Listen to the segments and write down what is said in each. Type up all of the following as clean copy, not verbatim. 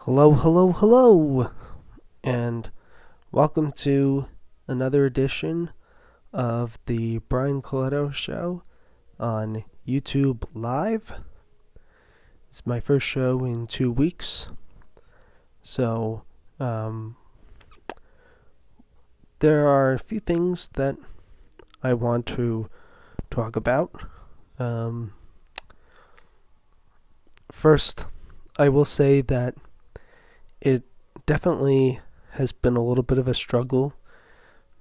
Hello, hello, hello, and welcome to another edition of the Brian Colletto Show on YouTube Live. It's my first show in 2 weeks, so there are a few things that I want to talk about. Um, First, I will say that it definitely has been a little bit of a struggle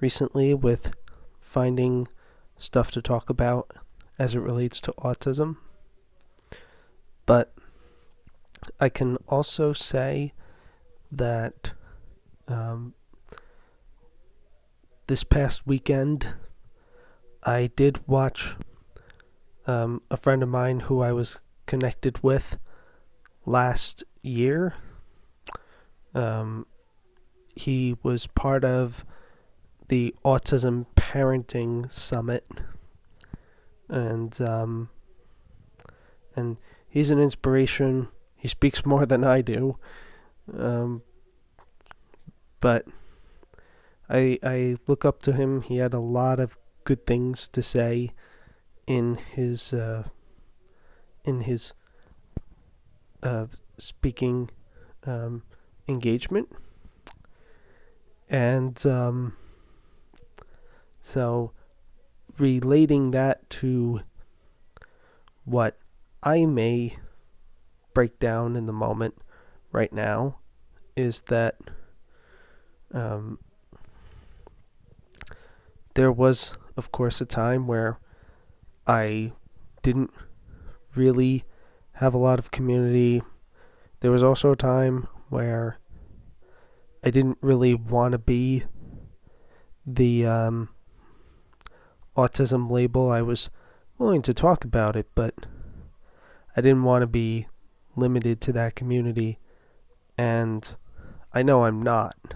recently with finding stuff to talk about as it relates to autism. But I can also say that this past weekend I did watch a friend of mine who I was connected with last year. He was part of the Autism Parenting Summit, and and he's an inspiration. He speaks more than I do, but I look up to him. He had a lot of good things to say in his speaking engagement, and so relating that to what I may break down in the moment right now is that there was, of course, a time where I didn't really have a lot of community. There was also a time where I didn't really want to be the autism label. I was willing to talk about it, but I didn't want to be limited to that community. And I know I'm not,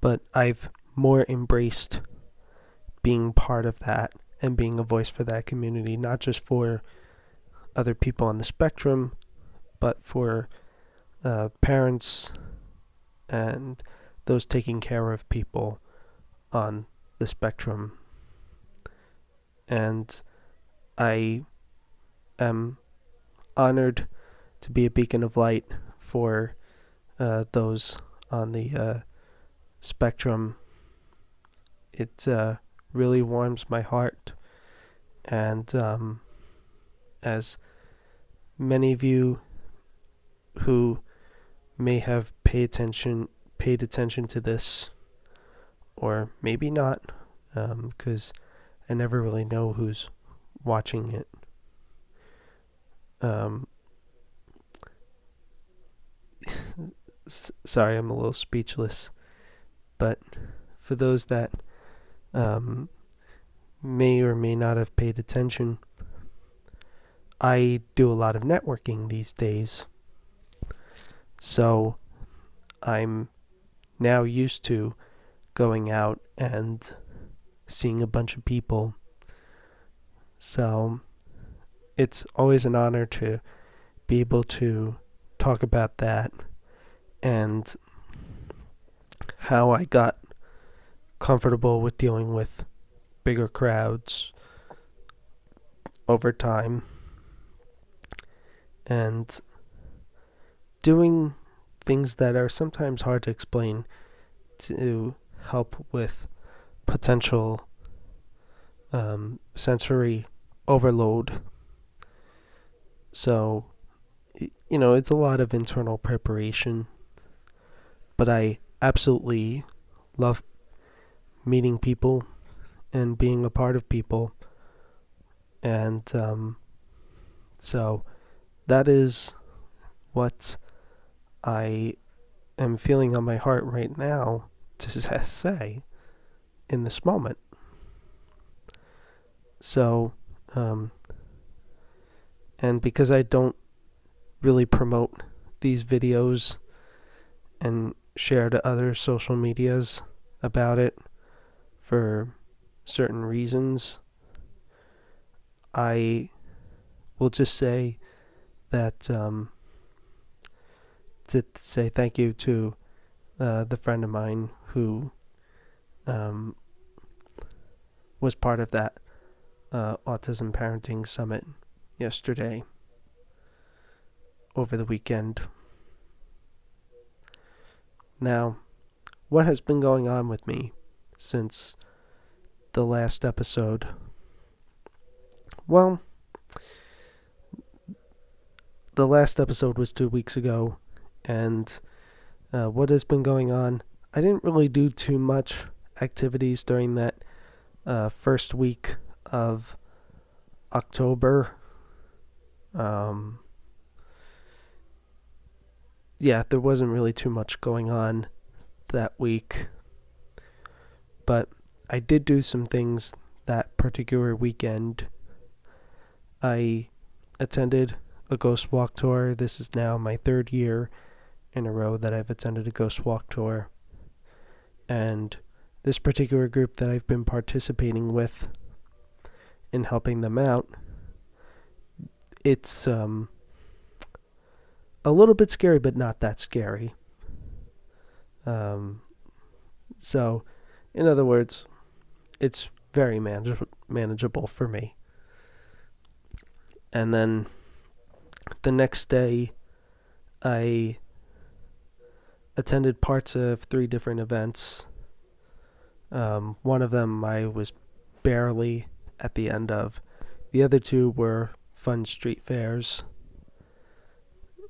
but I've more embraced being part of that and being a voice for that community, not just for other people on the spectrum, but for parents and those taking care of people on the spectrum. And I am honored to be a beacon of light for those on the spectrum. It really warms my heart, and as many of you who may have paid attention to this, or maybe not, because I never really know who's watching it. Sorry, I'm a little speechless. But for those that may or may not have paid attention, I do a lot of networking these days. So I'm now used to going out and seeing a bunch of people. So it's always an honor to be able to talk about that and how I got comfortable with dealing with bigger crowds over time and doing things that are sometimes hard to explain to help with potential sensory overload. So, it's a lot of internal preparation, but I absolutely love meeting people and being a part of people. And so that is what I am feeling on my heart right now to say in this moment. So, and because I don't really promote these videos and share to other social medias about it for certain reasons, I will just say that to say thank you to the friend of mine who um, was part of that autism parenting summit yesterday over the weekend. Now, what has been going on with me since the last episode? Well, the last episode was 2 weeks ago, and what has been going on? I didn't really do too much activities during that first week of October. There wasn't really too much going on that week, but I did do some things that particular weekend. I attended a ghost walk tour. This is now my third year in a row that I've attended a ghost walk tour. And this particular group that I've been participating with in helping them out, it's a little bit scary, but not that scary. So, in other words, it's very manageable for me. And then the next day, I attended parts of 3 different events. One of them I was barely at the end of. The other 2 were fun street fairs.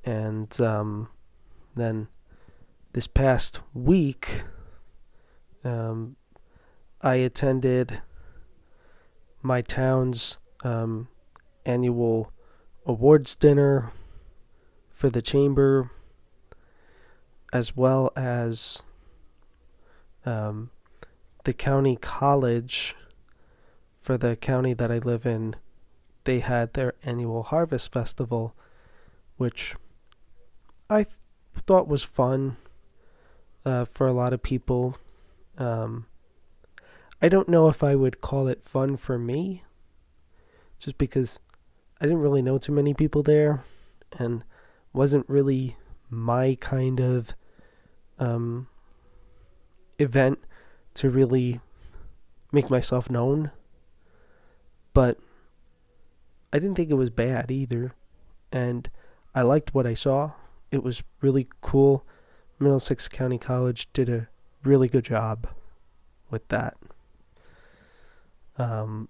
And then this past week, I attended my town's annual awards dinner for the chamber, as well as the county college for the county that I live in. They had their annual harvest festival, which I thought was fun for a lot of people. I don't know if I would call it fun for me, just because I didn't really know too many people there, and wasn't really my kind of event to really make myself known. But I didn't think it was bad either, and I liked what I saw. It was really cool. Middlesex County College did a really good job with that. And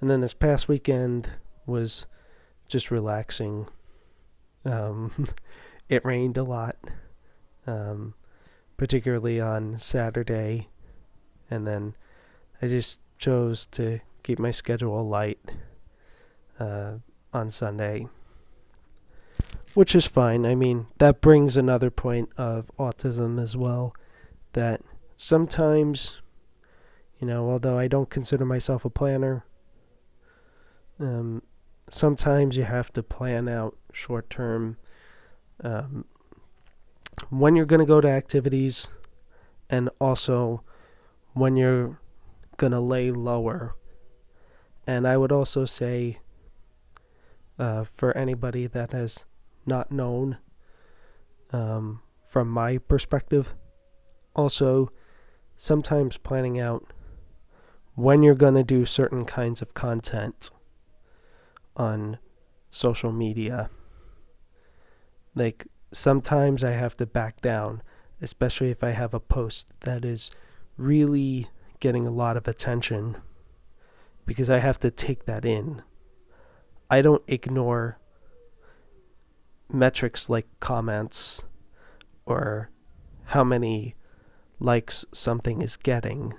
then this past weekend was just relaxing. It rained a lot, particularly on Saturday, and then I just chose to keep my schedule light on Sunday, which is fine. I mean, that brings another point of autism as well, that sometimes, although I don't consider myself a planner, sometimes you have to plan out short term when you're going to go to activities, and also when you're going to lay lower. And I would also say, for anybody that has not known, from my perspective, also sometimes planning out when you're going to do certain kinds of content on social media. Like, sometimes I have to back down, especially if I have a post that is really getting a lot of attention, because I have to take that in. I don't ignore metrics like comments or how many likes something is getting.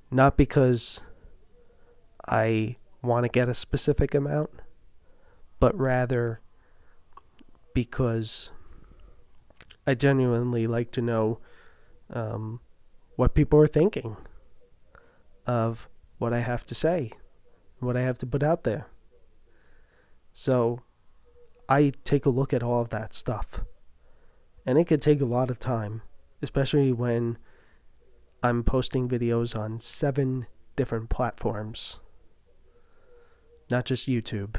Not because I want to get a specific amount, but rather because I genuinely like to know what people are thinking of what I have to say, what I have to put out there. So I take a look at all of that stuff. And it could take a lot of time, especially when I'm posting videos on 7 different platforms, not just YouTube.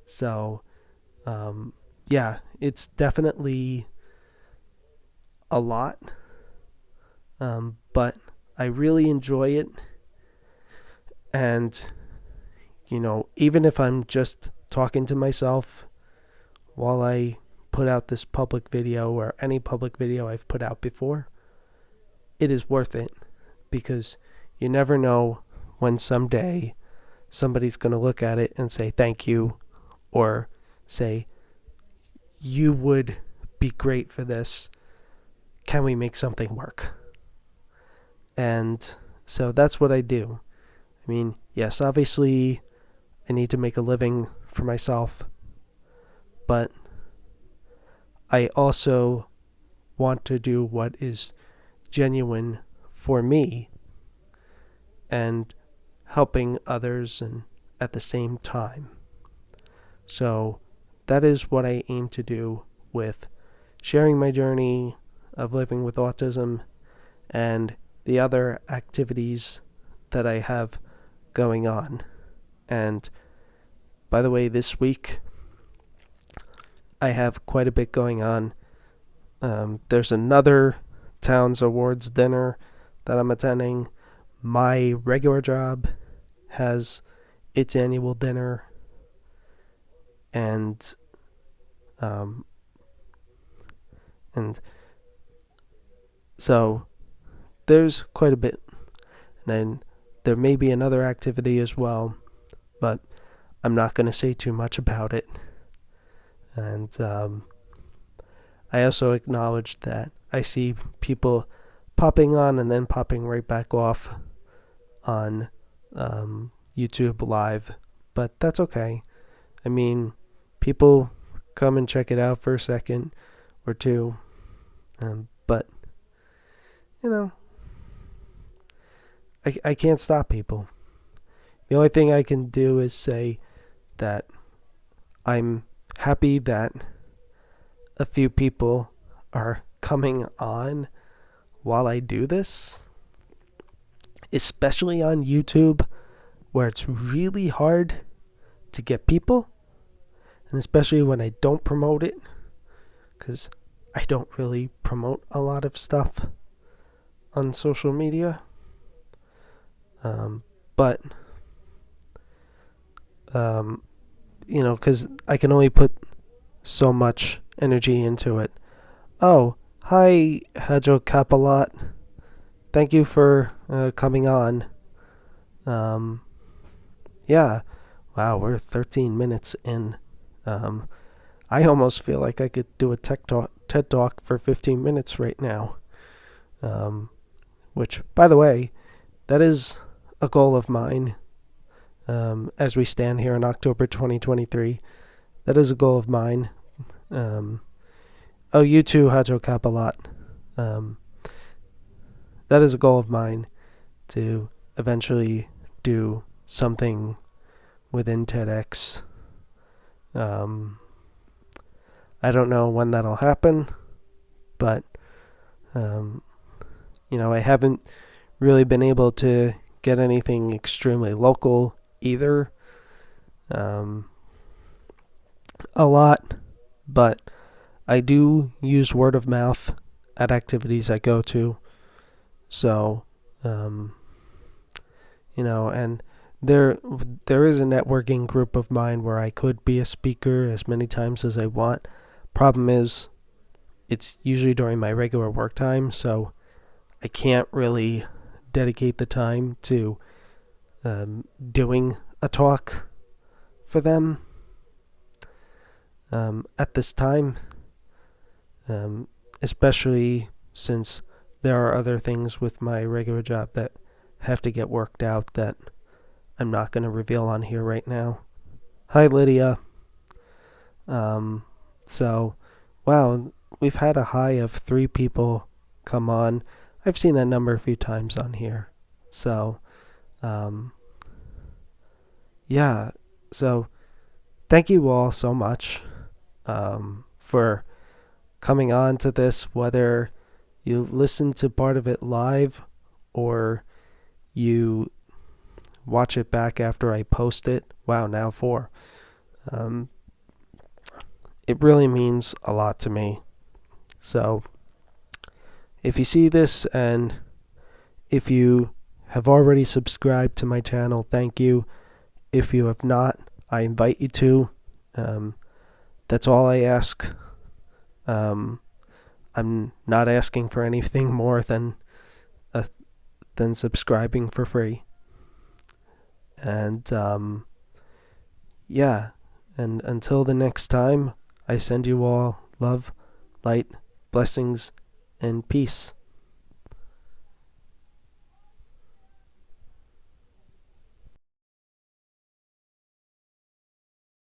So Yeah, it's definitely a lot, but I really enjoy it. And, even if I'm just talking to myself while I put out this public video or any public video I've put out before, it is worth it because you never know when someday somebody's going to look at it and say thank you or say, you would be great for this. Can we make something work? And so that's what I do. I mean, yes, obviously I need to make a living for myself, but I also want to do what is genuine for me and helping others and at the same time. So that is what I aim to do with sharing my journey of living with autism and the other activities that I have going on. And by the way, this week I have quite a bit going on. There's another Towns Awards dinner that I'm attending. My regular job has its annual dinner, and and so there's quite a bit. And then there may be another activity as well, but I'm not going to say too much about it. And I also acknowledge that I see people popping on and then popping right back off on YouTube Live, but that's okay. I mean, people come and check it out for a second or two, but, I can't stop people. The only thing I can do is say that I'm happy that a few people are coming on while I do this, especially on YouTube, where it's really hard to get people, and especially when I don't promote it, because I don't really promote a lot of stuff on social media. But, because I can only put so much energy into it. Oh, hi, Hajo Kapalot. Thank you for coming on. Yeah, wow, we're 13 minutes in. I almost feel like I could do a TED Talk for 15 minutes right now. Which, by the way, that is a goal of mine. As we stand here in October 2023, that is a goal of mine. You too, Hajo Kapalot. That is a goal of mine to eventually do something within TEDx. I don't know when that'll happen, but I haven't really been able to get anything extremely local either. A lot, but I do use word of mouth at activities I go to. So, and there is a networking group of mine where I could be a speaker as many times as I want. Problem is, it's usually during my regular work time, so I can't really dedicate the time to doing a talk for them at this time, especially since there are other things with my regular job that have to get worked out that I'm not going to reveal on here right now. Hi, Lydia. So, wow, we've had a high of 3 people come on. I've seen that number a few times on here. So, yeah. So, thank you all so much for coming on to this, whether you listen to part of it live or you watch it back after I post it. Wow, now 4. it really means a lot to me. So if you see this and if you have already subscribed to my channel, thank you. If you have not, I invite you to. That's all I ask. I'm not asking for anything more uh, than subscribing for free. And yeah, and until the next time, I send you all love, light, blessings, and peace.